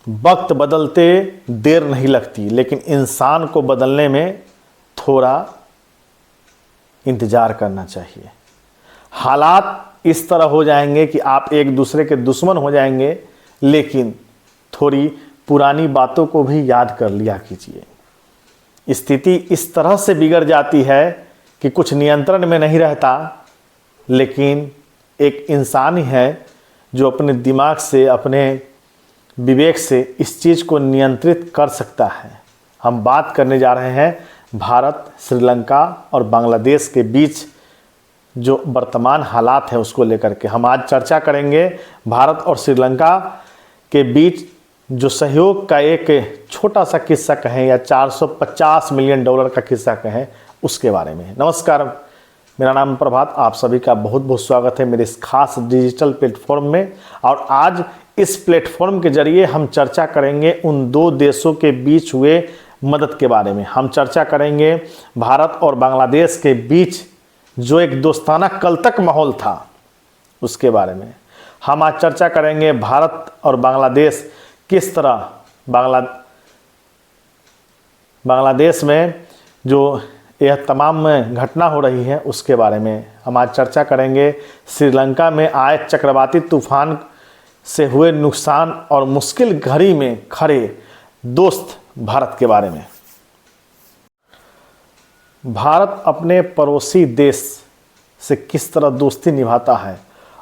वक्त बदलते देर नहीं लगती, लेकिन इंसान को बदलने में थोड़ा इंतज़ार करना चाहिए। हालात इस तरह हो जाएंगे कि आप एक दूसरे के दुश्मन हो जाएंगे, लेकिन थोड़ी पुरानी बातों को भी याद कर लिया कीजिए। स्थिति इस तरह से बिगड़ जाती है कि कुछ नियंत्रण में नहीं रहता, लेकिन एक इंसान ही है जो अपने दिमाग से, अपने विवेक से इस चीज़ को नियंत्रित कर सकता है। हम बात करने जा रहे हैं भारत, श्रीलंका और बांग्लादेश के बीच जो वर्तमान हालात है उसको लेकर के। हम आज चर्चा करेंगे भारत और श्रीलंका के बीच जो सहयोग का एक छोटा सा किस्सा कहें या 450 मिलियन डॉलर का किस्सा कहें, उसके बारे में। नमस्कार, मेरा नाम प्रभात, आप सभी का बहुत बहुत स्वागत है मेरे इस खास डिजिटल प्लेटफॉर्म में। और आज इस प्लेटफॉर्म के जरिए हम चर्चा करेंगे उन दो देशों के बीच हुए मदद के बारे में। हम चर्चा करेंगे भारत और बांग्लादेश के बीच जो एक दोस्ताना कल तक माहौल था उसके बारे में। हम आज चर्चा करेंगे भारत और बांग्लादेश किस तरह बांग्लादेश में जो यह तमाम घटना हो रही है उसके बारे में। हम आज चर्चा करेंगे श्रीलंका में आए चक्रवाती तूफान से हुए नुकसान और मुश्किल घड़ी में खड़े दोस्त भारत के बारे में। भारत अपने पड़ोसी देश से किस तरह दोस्ती निभाता है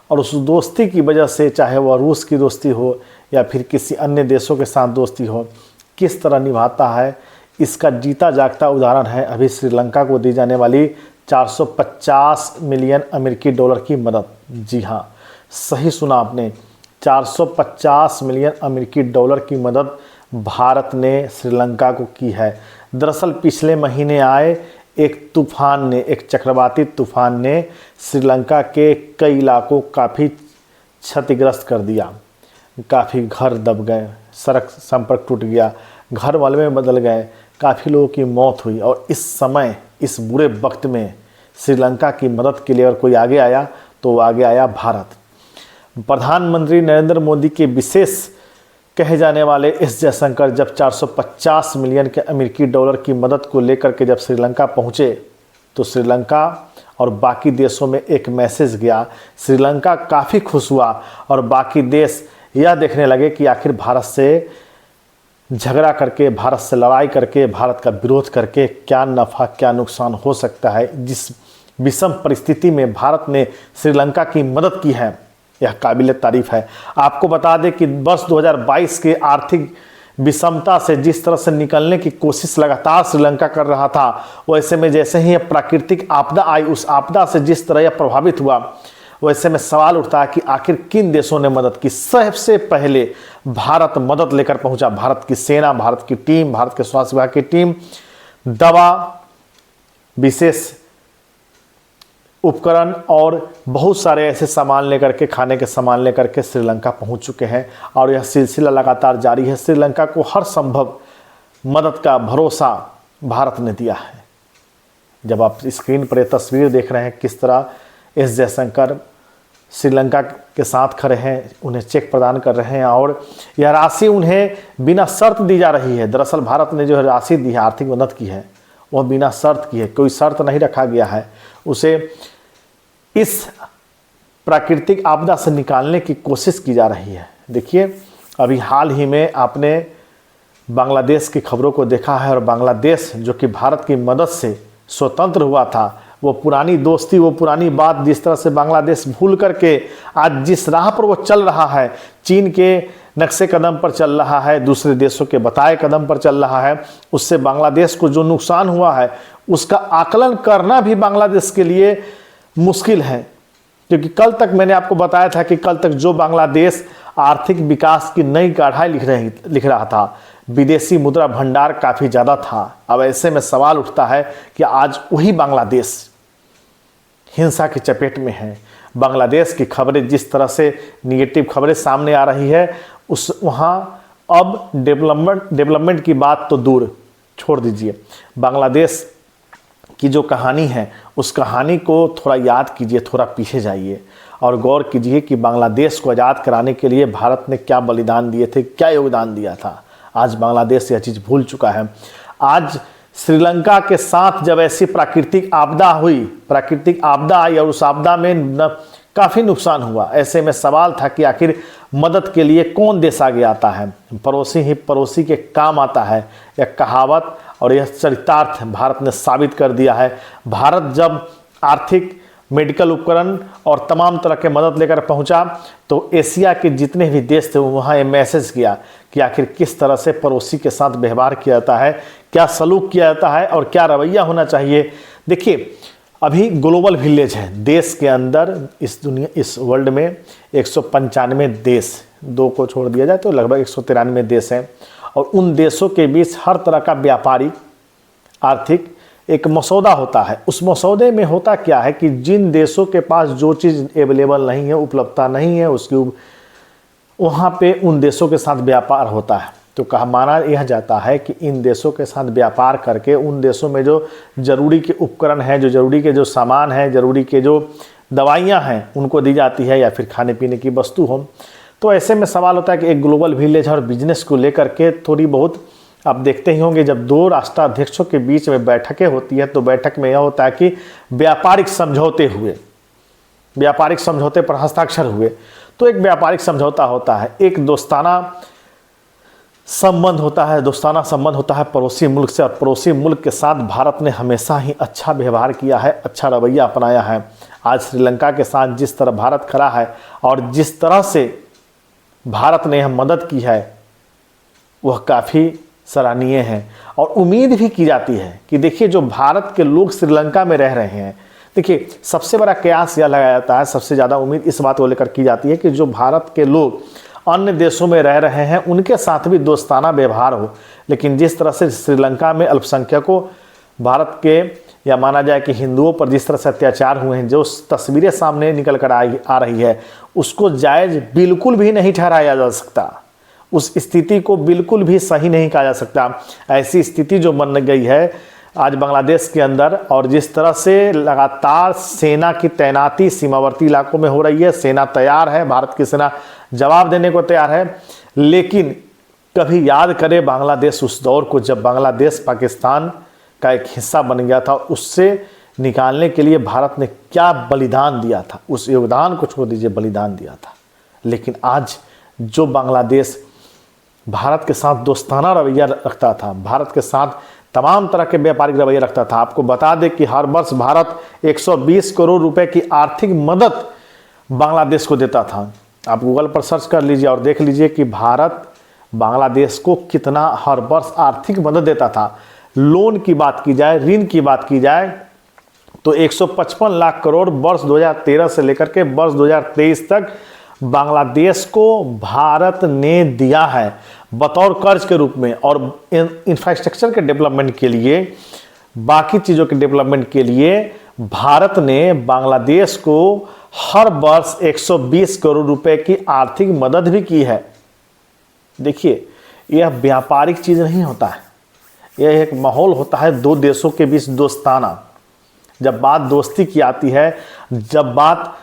और उस दोस्ती की वजह से, चाहे वह रूस की दोस्ती हो या फिर किसी अन्य देशों के साथ दोस्ती हो, किस तरह निभाता है, इसका जीता जागता उदाहरण है अभी श्रीलंका को दी जाने वाली 450 मिलियन अमेरिकी डॉलर की मदद। जी हाँ, सही सुना आपने, 450 मिलियन अमेरिकी डॉलर की मदद भारत ने श्रीलंका को की है। दरअसल पिछले महीने आए एक तूफान ने, एक चक्रवाती तूफान ने श्रीलंका के कई इलाकों काफ़ी क्षतिग्रस्त कर दिया। काफ़ी घर दब गए, सड़क संपर्क टूट गया, घर वाले में बदल गए, काफ़ी लोगों की मौत हुई। और इस समय, इस बुरे वक्त में श्रीलंका की मदद के लिए अगर कोई आगे आया तो वो आगे आया भारत। प्रधानमंत्री नरेंद्र मोदी के विशेष कहे जाने वाले एस जयशंकर जब 450 मिलियन के अमेरिकी डॉलर की मदद को लेकर के जब श्रीलंका पहुँचे तो श्रीलंका और बाकी देशों में एक मैसेज गया। श्रीलंका काफ़ी खुश हुआ और बाकी देश यह देखने लगे कि आखिर भारत से झगड़ा करके, भारत से लड़ाई करके, भारत का विरोध करके क्या नफ़ा क्या नुकसान हो सकता है। जिस विषम परिस्थिति में भारत ने श्रीलंका की मदद की है, यह काबिल तारीफ है। आपको बता दें कि वर्ष 2022 के आर्थिक विषमता से जिस तरह से निकलने की कोशिश लगातार श्रीलंका कर रहा था, वैसे में जैसे ही प्राकृतिक आपदा आई, उस आपदा से जिस तरह यह प्रभावित हुआ, वैसे में सवाल उठता है कि आखिर किन देशों ने मदद की। सबसे पहले भारत मदद लेकर पहुंचा। भारत की सेना, भारत की टीम, भारत के स्वास्थ्य विभाग की टीम दवा, विशेष उपकरण और बहुत सारे ऐसे सामान लेकर के, खाने के सामान लेकर के श्रीलंका पहुंच चुके हैं और यह सिलसिला लगातार जारी है। श्रीलंका को हर संभव मदद का भरोसा भारत ने दिया है। जब आप स्क्रीन पर यह तस्वीर देख रहे हैं किस तरह एस जयशंकर श्रीलंका के साथ खड़े हैं, उन्हें चेक प्रदान कर रहे हैं और यह राशि उन्हें बिना शर्त दी जा रही है। दरअसल भारत ने जो राशि दी है, आर्थिक मदद की है, वह बिना शर्त की है, कोई शर्त नहीं रखा गया है। उसे इस प्राकृतिक आपदा से निकालने की कोशिश की जा रही है। देखिए, अभी हाल ही में आपने बांग्लादेश की खबरों को देखा है और बांग्लादेश जो कि भारत की मदद से स्वतंत्र हुआ था, वो पुरानी दोस्ती, वो पुरानी बात जिस तरह से बांग्लादेश भूल करके आज जिस राह पर वो चल रहा है, चीन के नक्शे कदम पर चल रहा है, दूसरे देशों के बताए कदम पर चल रहा है, उससे बांग्लादेश को जो नुकसान हुआ है उसका आकलन करना भी बांग्लादेश के लिए मुश्किल है। क्योंकि कल तक मैंने आपको बताया था कि कल तक जो बांग्लादेश आर्थिक विकास की नई गाढ़ाई लिख रहा था, विदेशी मुद्रा भंडार काफ़ी ज़्यादा था। अब ऐसे में सवाल उठता है कि आज वही बांग्लादेश हिंसा की चपेट में है। बांग्लादेश की खबरें जिस तरह से निगेटिव खबरें सामने आ रही है, उस वहाँ अब डेवलपमेंट की बात तो दूर छोड़ दीजिए, बांग्लादेश की जो कहानी है उस कहानी को थोड़ा याद कीजिए, थोड़ा पीछे जाइए और गौर कीजिए कि बांग्लादेश को आज़ाद कराने के लिए भारत ने क्या बलिदान दिए थे, क्या योगदान दिया था। आज बांग्लादेश यह चीज़ भूल चुका है। आज श्रीलंका के साथ जब ऐसी प्राकृतिक आपदा हुई, प्राकृतिक आपदा आई और उस आपदा में काफ़ी नुकसान हुआ, ऐसे में सवाल था कि आखिर मदद के लिए कौन देश आगे आता है। पड़ोसी ही पड़ोसी के काम आता है, यह कहावत और यह चरितार्थ भारत ने साबित कर दिया है। भारत जब आर्थिक, मेडिकल उपकरण और तमाम तरह के मदद लेकर पहुंचा तो एशिया के जितने भी देश थे वहाँ ये मैसेज किया कि आखिर किस तरह से पड़ोसी के साथ व्यवहार किया जाता है, क्या सलूक किया जाता है और क्या रवैया होना चाहिए। देखिए, अभी ग्लोबल विलेज है देश के अंदर, इस वर्ल्ड में 195 देश, 2 को छोड़ दिया जाए तो लगभग 193 देश हैं। और उन देशों के बीच हर तरह का व्यापारिक, आर्थिक एक मसौदा होता है। उस मसौदे में होता क्या है कि जिन देशों के पास जो चीज़ अवेलेबल नहीं है, उपलब्धता नहीं है, उसकी वहाँ पे उन देशों के साथ व्यापार होता है। तो कहा माना यह जाता है कि इन देशों के साथ व्यापार करके उन देशों में जो जरूरी के उपकरण हैं, जो जरूरी के जो सामान हैं, जरूरी के जो दवाइयाँ हैं उनको दी जाती है, या फिर खाने पीने की वस्तु हो। तो ऐसे में सवाल होता है कि एक ग्लोबल विलेज और बिजनेस को लेकर के थोड़ी बहुत आप देखते ही होंगे, जब 2 राष्ट्राध्यक्षों के बीच में बैठकें होती हैं तो बैठक में यह होता है कि व्यापारिक समझौते हुए, व्यापारिक समझौते पर हस्ताक्षर हुए। तो एक व्यापारिक समझौता होता है, एक दोस्ताना संबंध होता है, दोस्ताना संबंध होता है पड़ोसी मुल्क से, और पड़ोसी मुल्क के साथ भारत ने हमेशा ही अच्छा व्यवहार किया है, अच्छा रवैया अपनाया है। आज श्रीलंका के साथ जिस तरह भारत खड़ा है और जिस तरह से भारत ने यह मदद की है वह काफ़ी सराहनीय है। और उम्मीद भी की जाती है कि देखिए, जो भारत के लोग श्रीलंका में रह रहे हैं, देखिए सबसे बड़ा कयास यह लगाया जाता है, सबसे ज़्यादा उम्मीद इस बात को लेकर की जाती है कि जो भारत के लोग अन्य देशों में रह रहे हैं उनके साथ भी दोस्ताना व्यवहार हो। लेकिन जिस तरह से श्रीलंका में अल्पसंख्यकों, भारत के या माना जाए कि हिंदुओं पर जिस तरह से अत्याचार हुए हैं, जो तस्वीरें सामने निकल कर आ रही है, उसको जायज़ बिल्कुल भी नहीं ठहराया जा सकता। उस स्थिति को बिल्कुल भी सही नहीं कहा जा सकता। ऐसी स्थिति जो बन गई है आज बांग्लादेश के अंदर, और जिस तरह से लगातार सेना की तैनाती सीमावर्ती इलाकों में हो रही है, सेना तैयार है, भारत की सेना जवाब देने को तैयार है। लेकिन कभी याद करे बांग्लादेश उस दौर को जब बांग्लादेश पाकिस्तान का एक हिस्सा बन गया था, उससे निकालने के लिए भारत ने क्या बलिदान दिया था। उस योगदान को छोड़ दीजिए, बलिदान दिया था। लेकिन आज जो बांग्लादेश भारत के साथ दोस्ताना रवैया रखता था, भारत के साथ तमाम तरह के व्यापारिक रवैया रखता था। आपको बता दें कि हर वर्ष भारत 120 करोड़ रुपए की आर्थिक मदद बांग्लादेश को देता था। आप गूगल पर सर्च कर लीजिए और देख लीजिए कि भारत बांग्लादेश को कितना हर वर्ष आर्थिक मदद देता था। लोन की बात की जाए, ऋण की बात की जाए तो 155 लाख करोड़ वर्ष 2013 से लेकर के वर्ष 2023 तक बांग्लादेश को भारत ने दिया है बतौर कर्ज के रूप में। और इंफ्रास्ट्रक्चर के डेवलपमेंट के लिए, बाकी चीज़ों के डेवलपमेंट के लिए भारत ने बांग्लादेश को हर वर्ष 120 करोड़ रुपए की आर्थिक मदद भी की है। देखिए, यह व्यापारिक चीज़ नहीं होता है, यह एक माहौल होता है दो देशों के बीच दोस्ताना। जब बात दोस्ती की आती है, जब बात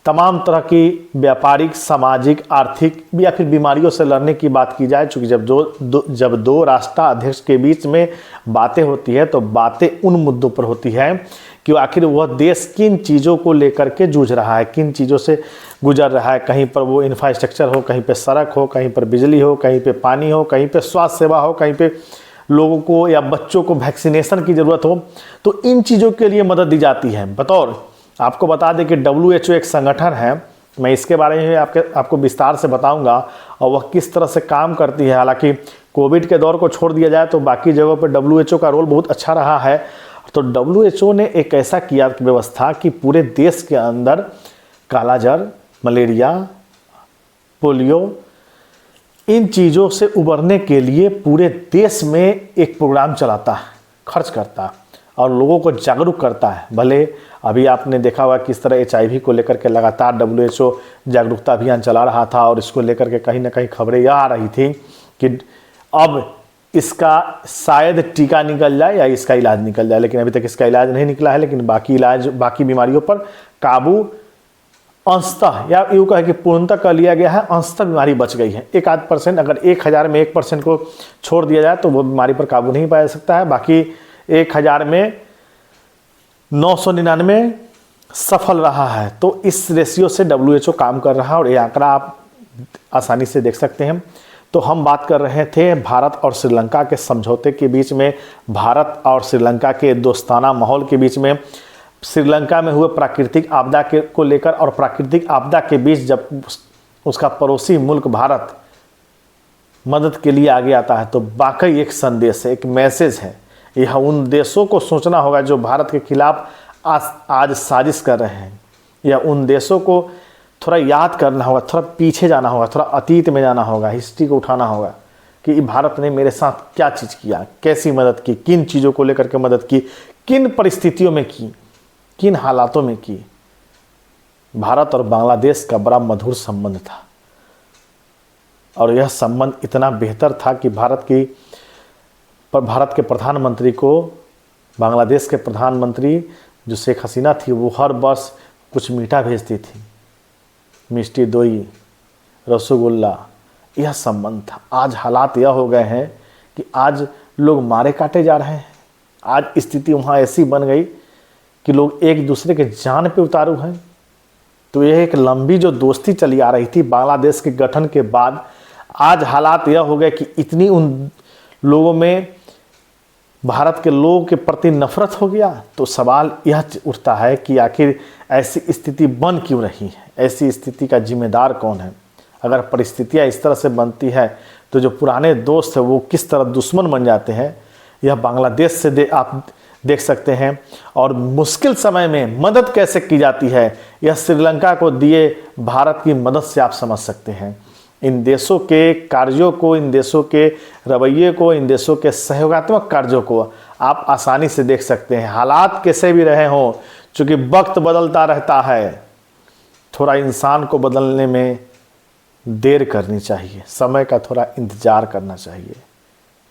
तमाम तरह की व्यापारिक, सामाजिक, आर्थिक या फिर बीमारियों से लड़ने की बात की जाए, चूँकि जब दो राष्ट्राध्यक्ष के बीच में बातें होती है तो बातें उन मुद्दों पर होती है कि आखिर वह देश किन चीज़ों को लेकर के जूझ रहा है, किन चीज़ों से गुजर रहा है। कहीं पर वो इंफ्रास्ट्रक्चर हो, कहीं पे सड़क हो, कहीं पर बिजली हो, कहीं पे पानी हो, कहीं पे स्वास्थ्य सेवा हो, कहीं पे लोगों को या बच्चों को वैक्सीनेशन की ज़रूरत हो। तो इन चीज़ों के लिए मदद दी जाती है। बतौर आपको बता दें कि WHO एक संगठन है, मैं इसके बारे में आपको विस्तार से बताऊंगा और वह किस तरह से काम करती है। हालांकि कोविड के दौर को छोड़ दिया जाए तो बाकी जगहों पर WHO का रोल बहुत अच्छा रहा है। तो WHO ने एक ऐसा किया व्यवस्था कि पूरे देश के अंदर कालाजार, मलेरिया, पोलियो, इन चीज़ों से उबरने के लिए पूरे देश में एक प्रोग्राम चलाता है, खर्च करता है और लोगों को जागरूक करता है। भले अभी आपने देखा हुआ किस तरह HIV को लेकर के लगातार WHO जागरूकता अभियान चला रहा था और इसको लेकर के कहीं ना कहीं खबरें यह आ रही थी कि अब इसका शायद टीका निकल जाए या इसका इलाज निकल जाए। लेकिन अभी तक इसका इलाज नहीं निकला है, लेकिन बाकी बीमारियों पर काबू अंशतः या यूँ कहे कि पूर्णतः कर लिया गया है, अंशतः बीमारी बच गई है। 1-8% अगर 1000 में 1% को छोड़ दिया जाए तो वो बीमारी पर काबू नहीं पाया जा सकता है। बाकी 1000 में 999 सफल रहा है। तो इस रेशियो से WHO काम कर रहा है और ये आंकड़ा आप आसानी से देख सकते हैं। तो हम बात कर रहे थे भारत और श्रीलंका के समझौते के बीच में, भारत और श्रीलंका के दोस्ताना माहौल के बीच में, श्रीलंका में हुए प्राकृतिक आपदा के को लेकर और प्राकृतिक आपदा के बीच जब उसका पड़ोसी मुल्क भारत मदद के लिए आगे आता है तो वाकई एक संदेश है, एक मैसेज है। यह उन देशों को सोचना होगा जो भारत के खिलाफ आज साजिश कर रहे हैं। यह उन देशों को थोड़ा याद करना होगा, थोड़ा पीछे जाना होगा, थोड़ा अतीत में जाना होगा, हिस्ट्री को उठाना होगा कि भारत ने मेरे साथ क्या चीज़ किया, कैसी मदद की, किन चीज़ों को लेकर के मदद की, किन परिस्थितियों में की, किन हालातों में की। भारत और बांग्लादेश का बड़ा मधुर संबंध था और यह संबंध इतना बेहतर था कि भारत के प्रधानमंत्री को बांग्लादेश के प्रधानमंत्री जो शेख हसीना थी वो हर वर्ष कुछ मीठा भेजती थी, मिष्टी दोई, रसगुल्ला। यह संबंध था। आज हालात यह हो गए हैं कि आज लोग मारे काटे जा रहे हैं। आज स्थिति वहाँ ऐसी बन गई कि लोग एक दूसरे के जान पे उतारू हैं। तो यह एक लंबी जो दोस्ती चली आ रही थी बांग्लादेश के गठन के बाद, आज हालात यह हो गए कि इतनी उन लोगों में भारत के लोगों के प्रति नफरत हो गया। तो सवाल यह उठता है कि आखिर ऐसी स्थिति बन क्यों रही है, ऐसी स्थिति का जिम्मेदार कौन है। अगर परिस्थितियाँ इस तरह से बनती है तो जो पुराने दोस्त हैं वो किस तरह दुश्मन बन जाते हैं, यह बांग्लादेश से आप देख सकते हैं। और मुश्किल समय में मदद कैसे की जाती है, यह श्रीलंका को दिए भारत की मदद से आप समझ सकते हैं। इन देशों के कार्यों को, इन देशों के रवैये को, इन देशों के सहयोगात्मक कार्यों को आप आसानी से देख सकते हैं। हालात कैसे भी रहे हों, चूँकि वक्त बदलता रहता है, थोड़ा इंसान को बदलने में देर करनी चाहिए, समय का थोड़ा इंतज़ार करना चाहिए।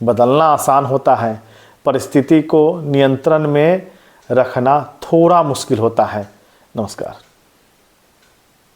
बदलना आसान होता है, परिस्थिति को नियंत्रण में रखना थोड़ा मुश्किल होता है। नमस्कार।